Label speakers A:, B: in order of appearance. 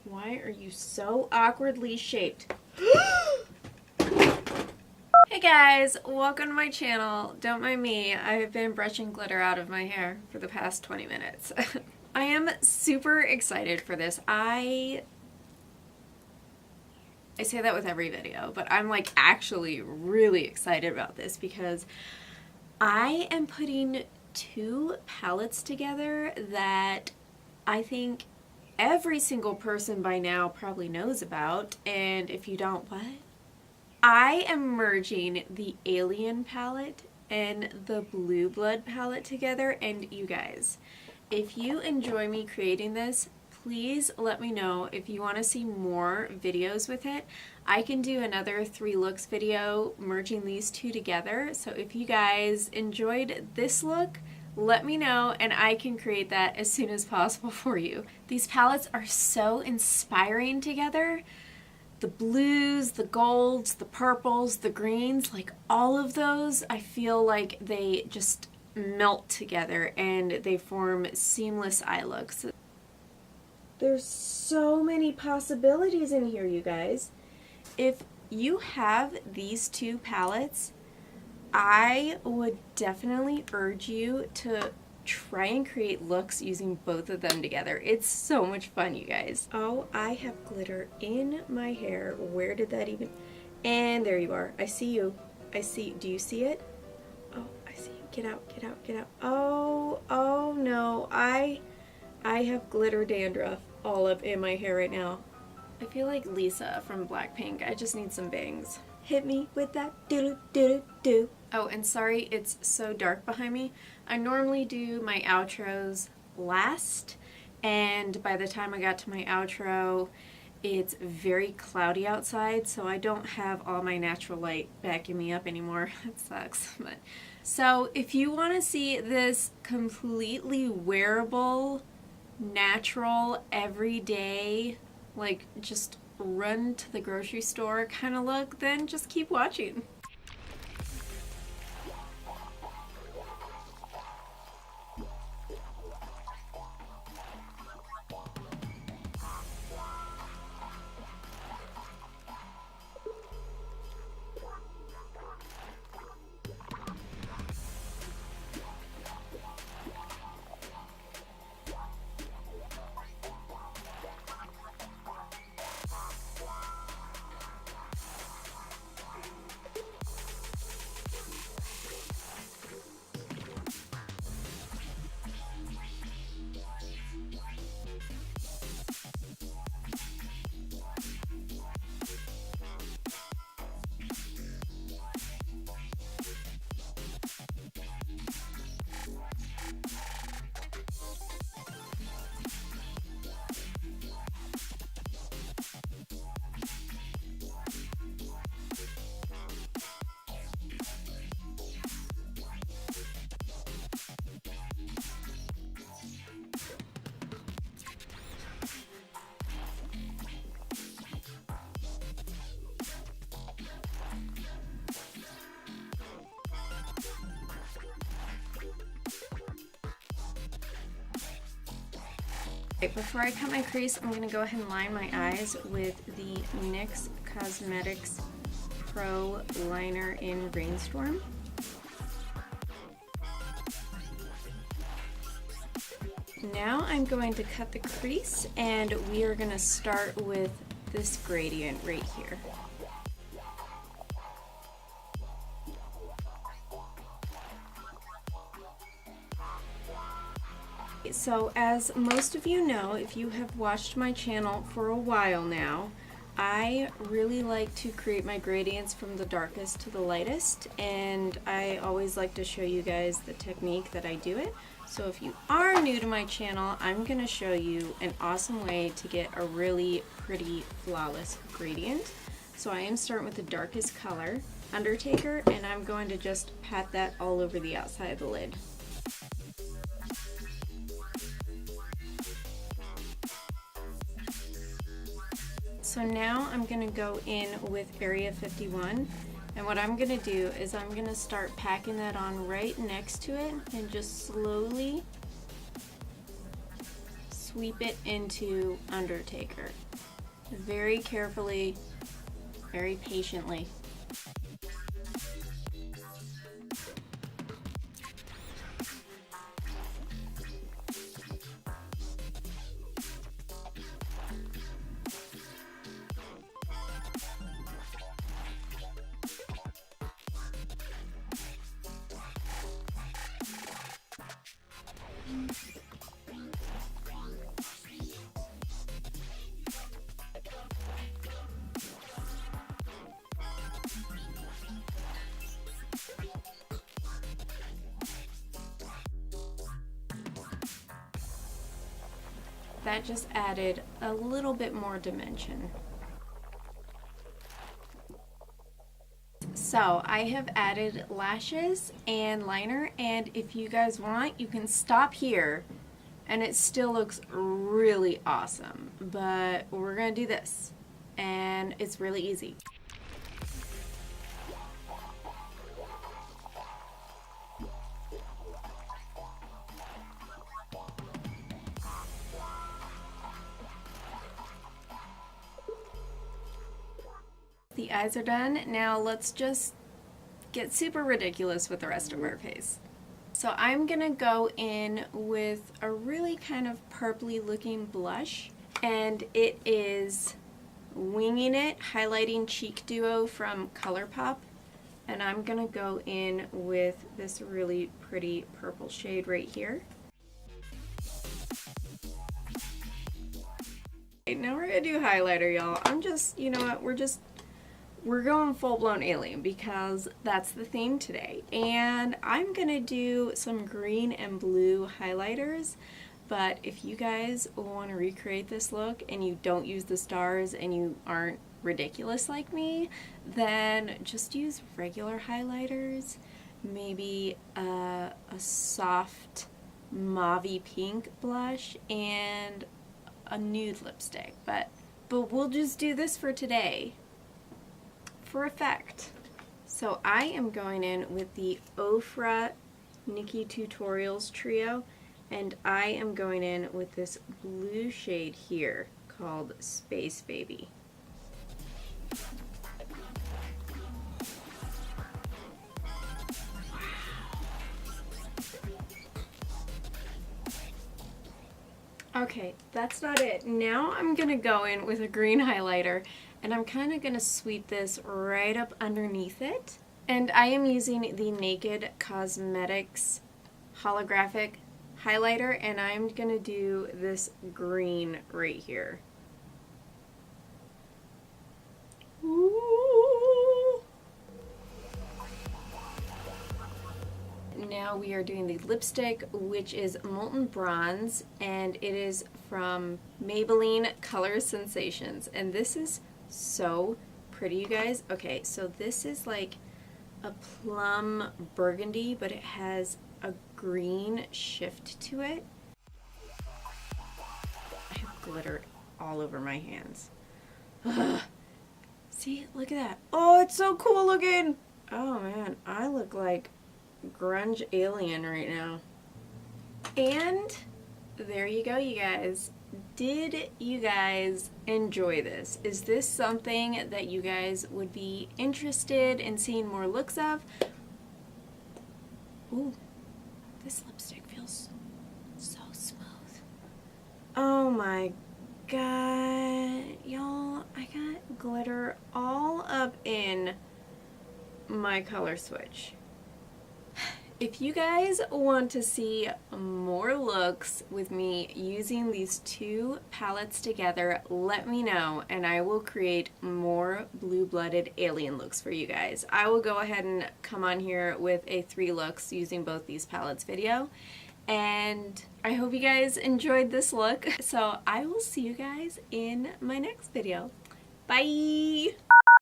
A: Why are you so awkwardly shaped? Hey guys, welcome to my channel. Don't mind me, I've been brushing glitter out of my hair for the past 20 minutes. I am super excited for this. I say that with every video, but I'm like actually really excited about this because I am putting two palettes together that I think every single person by now probably knows about, and if you don't, what? I am merging the Alien palette and the Blue Blood palette together, and you guys, if you enjoy me creating this, please let me know if you want to see more videos with it. I can do another 3 looks video merging these two together, so if you guys enjoyed this look, let me know and I can create that as soon as possible for you. These palettes are so inspiring together. The blues, the golds, the purples, the greens, like all of those, I feel like they just melt together and they form seamless eye looks. There's so many possibilities in here, you guys. If you have these two palettes, I would definitely urge you to try and create looks using both of them together. It's so much fun, you guys. Oh, I have glitter in my hair. Where did that even... And there you are. I see you. I see. Do you see it? Oh, I see you. Get out, get out, get out. Oh no. I have glitter dandruff all up in my hair right now. I feel like Lisa from Blackpink. I just need some bangs. Hit me with that do-do-do-do. Oh, and sorry it's so dark behind me. I normally do my outros last, and by the time I got to my outro, it's very cloudy outside, so I don't have all my natural light backing me up anymore. It sucks. But so if you want to see this completely wearable, natural, everyday, like just run to the grocery store kind of look, then just keep watching. Right, before I cut my crease, I'm going to go ahead and line my eyes with the NYX Cosmetics Pro Liner in Rainstorm. Now I'm going to cut the crease, and we are going to start with this gradient right here. So as most of you know, if you have watched my channel for a while now, I really like to create my gradients from the darkest to the lightest, and I always like to show you guys the technique that I do it. So if you are new to my channel, I'm going to show you an awesome way to get a really pretty flawless gradient. So I am starting with the darkest color, Undertaker, and I'm going to just pat that all over the outside of the lid. So now I'm going to go in with Area 51, and what I'm going to do is I'm going to start packing that on right next to it and just slowly sweep it into Undertaker. Very carefully, very patiently. That just added a little bit more dimension. So I have added lashes and liner, and if you guys want, you can stop here and it still looks really awesome. But we're gonna do this, and it's really easy. The eyes are done. Now let's just get super ridiculous with the rest of our face. So I'm gonna go in with a really kind of purpley looking blush, and it is Winging It Highlighting Cheek Duo from Colourpop, and I'm gonna go in with this really pretty purple shade right here. Okay, now we're gonna do highlighter, y'all. I'm just, you know what, we're going full-blown alien because that's the theme today. And I'm gonna do some green and blue highlighters, but if you guys want to recreate this look and you don't use the stars and you aren't ridiculous like me, then just use regular highlighters, maybe a soft mauvey pink blush and a nude lipstick, but we'll just do this for today for effect. So I am going in with the Ofra Nikki Tutorials Trio, and I am going in with this blue shade here called Space Baby. Okay, that's not it. Now I'm gonna go in with a green highlighter, and I'm kind of gonna sweep this right up underneath it. And I am using the Naked Cosmetics Holographic highlighter, and I'm gonna do this green right here. Ooh. Now we are doing the lipstick, which is Molten Bronze, and it is from Maybelline Color Sensations, and this is so pretty, you guys. Okay, so this is like a plum burgundy, but it has a green shift to it. I have glitter all over my hands. Ugh. See, look at that. Oh, it's so cool looking. Oh man, I look like grunge alien right now. And there you go, you guys. Did you guys enjoy this? Is this something that you guys would be interested in seeing more looks of? Ooh, this lipstick feels so smooth. Oh my god, y'all, I got glitter all up in my color switch. If you guys want to see more looks with me using these two palettes together, let me know and I will create more blue-blooded alien looks for you guys. I will go ahead and come on here with a 3 looks using both these palettes video. And I hope you guys enjoyed this look. So I will see you guys in my next video. Bye!